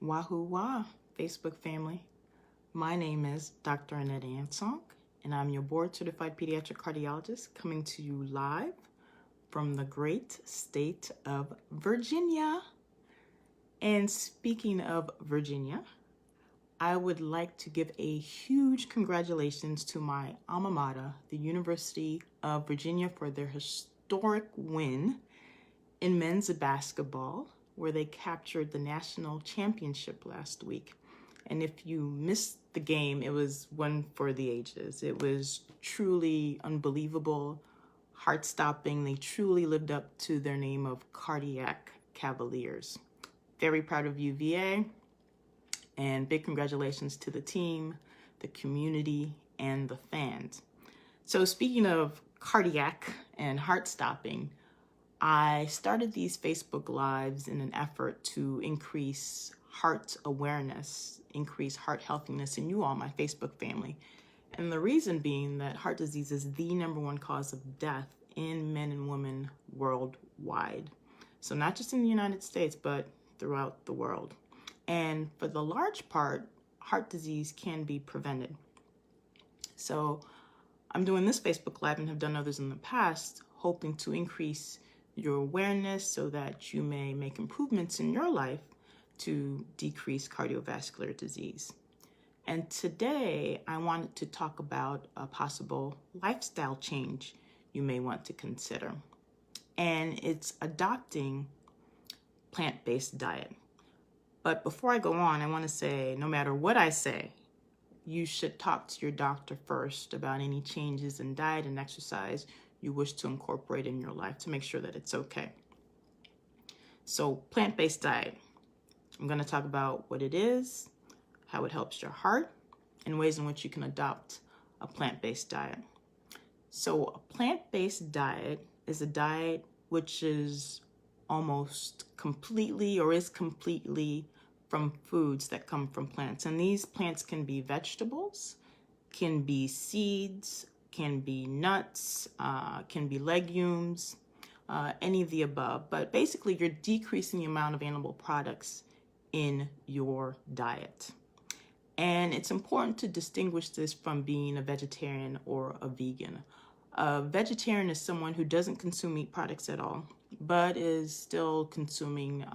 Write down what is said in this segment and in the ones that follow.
Wahoo wah, Facebook family. My name is Dr. Annette Ansonk, and I'm your board-certified pediatric cardiologist coming to you live from the great state of Virginia. And speaking of Virginia, I would like to give a huge congratulations to my alma mater, the University of Virginia, for their historic win in men's basketball, where they captured the national championship last week. And if you missed the game, it was one for the ages. It was truly unbelievable, heart-stopping. They truly lived up to their name of Cardiac Cavaliers. Very proud of UVA, and big congratulations to the team, the community, and the fans. So speaking of cardiac and heart-stopping, I started these Facebook Lives in an effort to increase heart awareness, increase heart healthiness in you all, my Facebook family. And the reason being that heart disease is the #1 cause of death in men and women worldwide. So not just in the United States, but throughout the world. And for the large part, heart disease can be prevented. So I'm doing this Facebook Live and have done others in the past, hoping to increase your awareness so that you may make improvements in your life to decrease cardiovascular disease. And today I wanted to talk about a possible lifestyle change you may want to consider. And it's adopting plant-based diet. But before I go on, I want to say, no matter what I say, you should talk to your doctor first about any changes in diet and exercise you wish to incorporate in your life to make sure that it's okay. So plant-based diet. I'm going to talk about what it is, how it helps your heart, and ways in which you can adopt a plant-based diet. So a plant-based diet is a diet which is almost completely or is completely from foods that come from plants. And these plants can be vegetables, can be seeds, can be nuts, can be legumes, any of the above. But basically, you're decreasing the amount of animal products in your diet. And it's important to distinguish this from being a vegetarian or a vegan. A vegetarian is someone who doesn't consume meat products at all, but is still consuming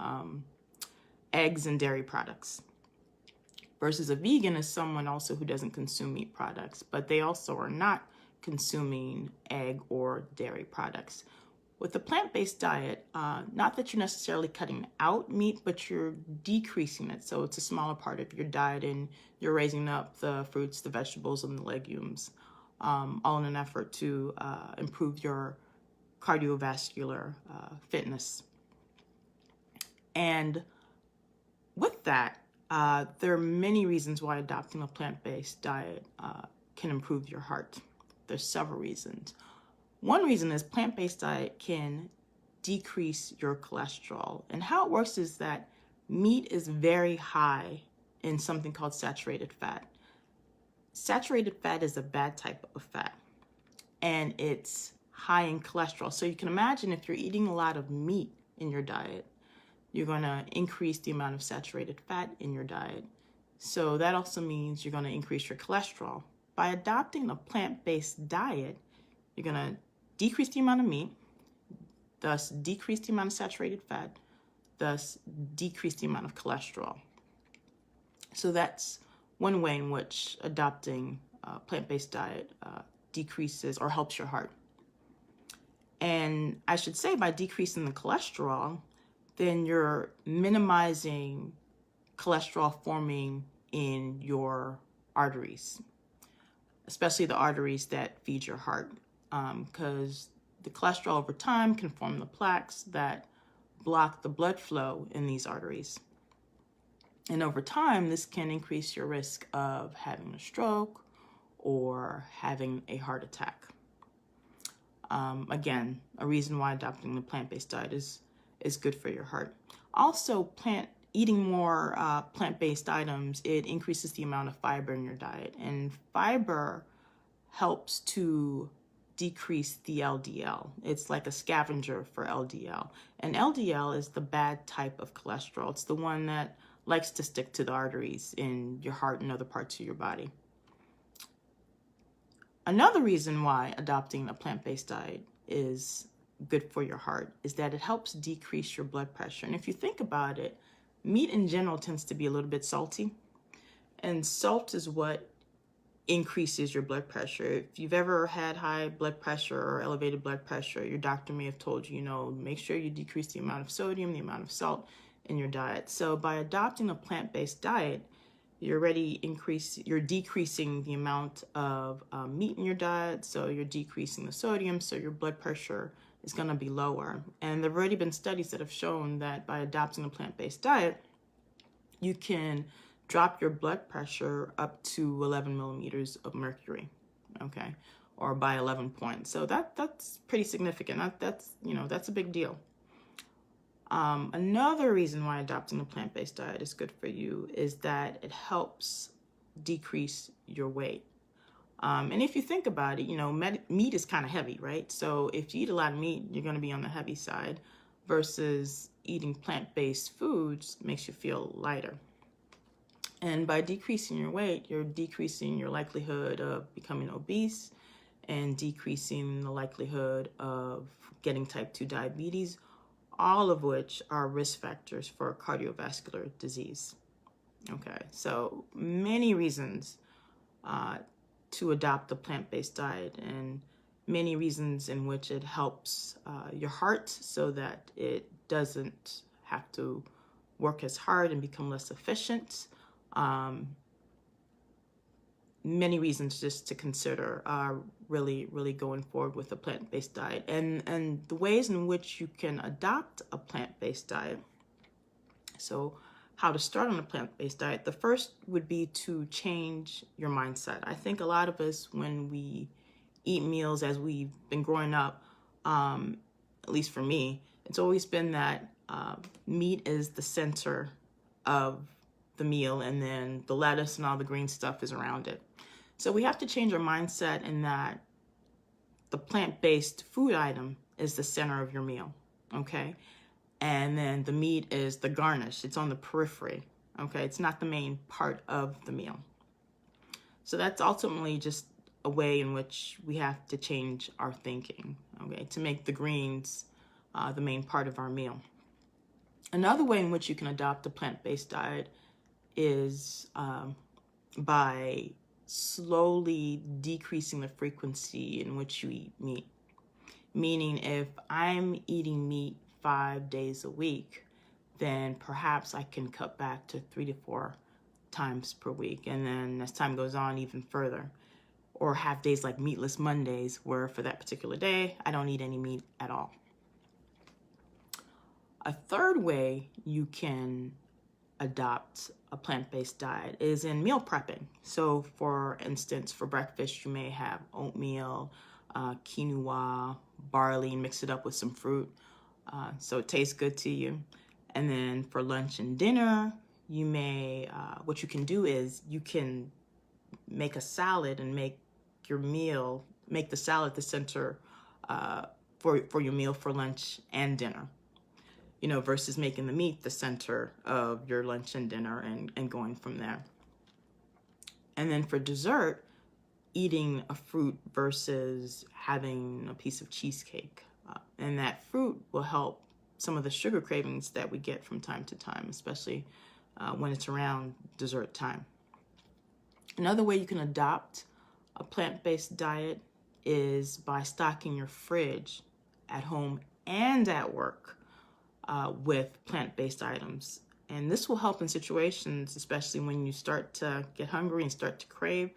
eggs and dairy products. Versus a vegan is someone also who doesn't consume meat products, but they also are not consuming egg or dairy products. With a plant-based diet, not that you're necessarily cutting out meat, but you're decreasing it. So it's a smaller part of your diet and you're raising up the fruits, the vegetables, and the legumes, all in an effort to improve your cardiovascular fitness. And with that, there are many reasons why adopting a plant-based diet can improve your heart. There's several reasons. One reason is plant-based diet can decrease your cholesterol. And how it works is that meat is very high in something called saturated fat. Saturated fat is a bad type of fat, and it's high in cholesterol. So you can imagine if you're eating a lot of meat in your diet, you're going to increase the amount of saturated fat in your diet. So that also means you're going to increase your cholesterol. By adopting a plant-based diet, you're going to decrease the amount of meat, thus decrease the amount of saturated fat, thus decrease the amount of cholesterol. So that's one way in which adopting a plant-based diet decreases or helps your heart. And I should say, by decreasing the cholesterol, then you're minimizing cholesterol forming in your arteries, especially the arteries that feed your heart, because the cholesterol over time can form the plaques that block the blood flow in these arteries. And over time, this can increase your risk of having a stroke or having a heart attack. Again, a reason why adopting the plant-based diet is good for your heart. Also, eating more plant-based items, it increases the amount of fiber in your diet. And fiber helps to decrease the LDL. It's like a scavenger for LDL. And LDL is the bad type of cholesterol. It's the one that likes to stick to the arteries in your heart and other parts of your body. Another reason why adopting a plant-based diet is good for your heart is that it helps decrease your blood pressure. And if you think about it, meat in general tends to be a little bit salty. And salt is what increases your blood pressure. If you've ever had high blood pressure or elevated blood pressure, your doctor may have told you, make sure you decrease the amount of sodium, the amount of salt in your diet. So by adopting a plant-based diet, you're decreasing the amount of meat in your diet, so you're decreasing the sodium, so your blood pressure is going to be lower. And there have already been studies that have shown that by adopting a plant-based diet, you can drop your blood pressure up to 11 millimeters of mercury, okay, or by 11 points. So that's pretty significant. That's a big deal. Another reason why adopting a plant-based diet is good for you is that it helps decrease your weight. And if you think about it, meat is kind of heavy, right? So if you eat a lot of meat, you're going to be on the heavy side, versus eating plant-based foods makes you feel lighter. And by decreasing your weight, you're decreasing your likelihood of becoming obese and decreasing the likelihood of getting type 2 diabetes, all of which are risk factors for cardiovascular disease. Okay, so many reasons to adopt a plant-based diet, and many reasons in which it helps your heart so that it doesn't have to work as hard and become less efficient. Many reasons just to consider really going forward with a plant-based diet, and the ways in which you can adopt a plant-based diet. So how to start on a plant-based diet. The first would be to change your mindset. I think a lot of us, when we eat meals as we've been growing up, at least for me, it's always been that meat is the center of the meal, and then the lettuce and all the green stuff is around it. So we have to change our mindset in that the plant-based food item is the center of your meal, okay? And then the meat is the garnish. It's on the periphery, okay? It's not the main part of the meal. So that's ultimately just a way in which we have to change our thinking, okay, to make the greens the main part of our meal. Another way in which you can adopt a plant-based diet is by slowly decreasing the frequency in which you eat meat. Meaning, if I'm eating meat 5 days a week, then perhaps I can cut back to 3 to 4 times per week. And then as time goes on, even further. Or have days like meatless Mondays, where for that particular day, I don't eat any meat at all. A third way you can adopt a plant-based diet is in meal prepping. So for instance, for breakfast, you may have oatmeal, quinoa, barley, and mix it up with some fruit so it tastes good to you. And then for lunch and dinner, you may, what you can do is you can make a salad and make the salad the center for your meal for lunch and dinner. Versus making the meat the center of your lunch and dinner and going from there. And then for dessert, eating a fruit versus having a piece of cheesecake. And that fruit will help some of the sugar cravings that we get from time to time, especially when it's around dessert time. Another way you can adopt a plant-based diet is by stocking your fridge at home and at work with plant-based items. And this will help in situations, especially when you start to get hungry and start to crave,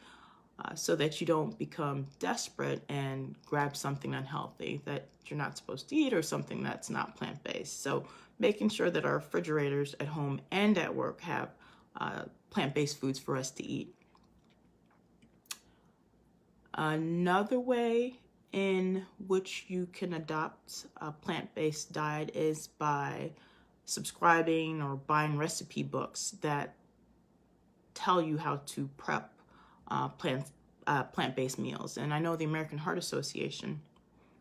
so that you don't become desperate and grab something unhealthy that you're not supposed to eat or something that's not plant-based. So making sure that our refrigerators at home and at work have plant-based foods for us to eat. Another way in which you can adopt a plant-based diet is by subscribing or buying recipe books that tell you how to prep plant-based meals. And I know the American Heart Association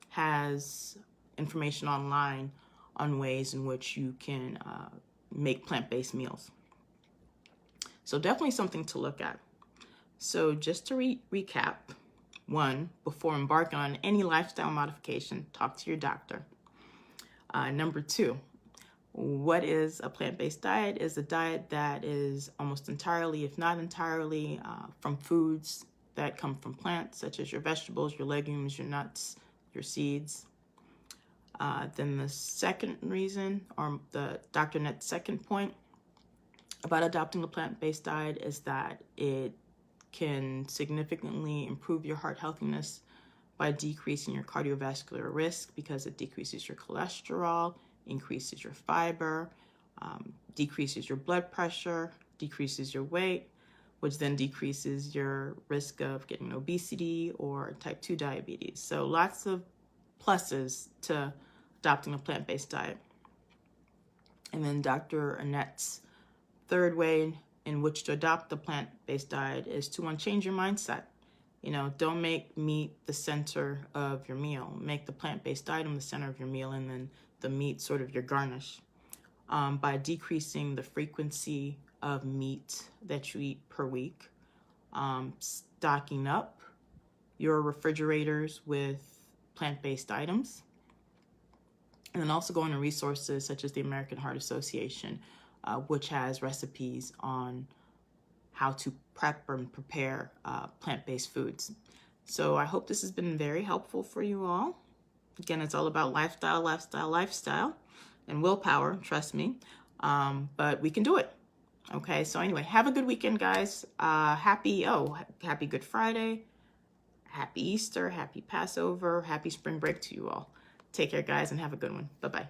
has information online on ways in which you can make plant-based meals. So definitely something to look at. So just to recap, 1, before embarking on any lifestyle modification, talk to your doctor. Number 2, what is a plant-based diet? Is a diet that is almost entirely, if not entirely, from foods that come from plants, such as your vegetables, your legumes, your nuts, your seeds. Then the second reason, or the Dr. Nett's second point about adopting a plant-based diet, is that it can significantly improve your heart healthiness by decreasing your cardiovascular risk, because it decreases your cholesterol, increases your fiber, decreases your blood pressure, decreases your weight, which then decreases your risk of getting obesity or type 2 diabetes. So lots of pluses to adopting a plant-based diet. And then Dr. Annette's third way in which to adopt the plant-based diet is to change your mindset. You know, don't make meat the center of your meal. Make the plant-based item the center of your meal, and then the meat sort of your garnish. By decreasing the frequency of meat that you eat per week, stocking up your refrigerators with plant-based items, and then also going to resources such as the American Heart Association, which has recipes on how to prep and prepare plant-based foods. So I hope this has been very helpful for you all. Again, it's all about lifestyle, and willpower, trust me. But we can do it. Okay, so anyway, have a good weekend, guys. Happy Good Friday, happy Easter, happy Passover, happy spring break to you all. Take care, guys, and have a good one. Bye-bye.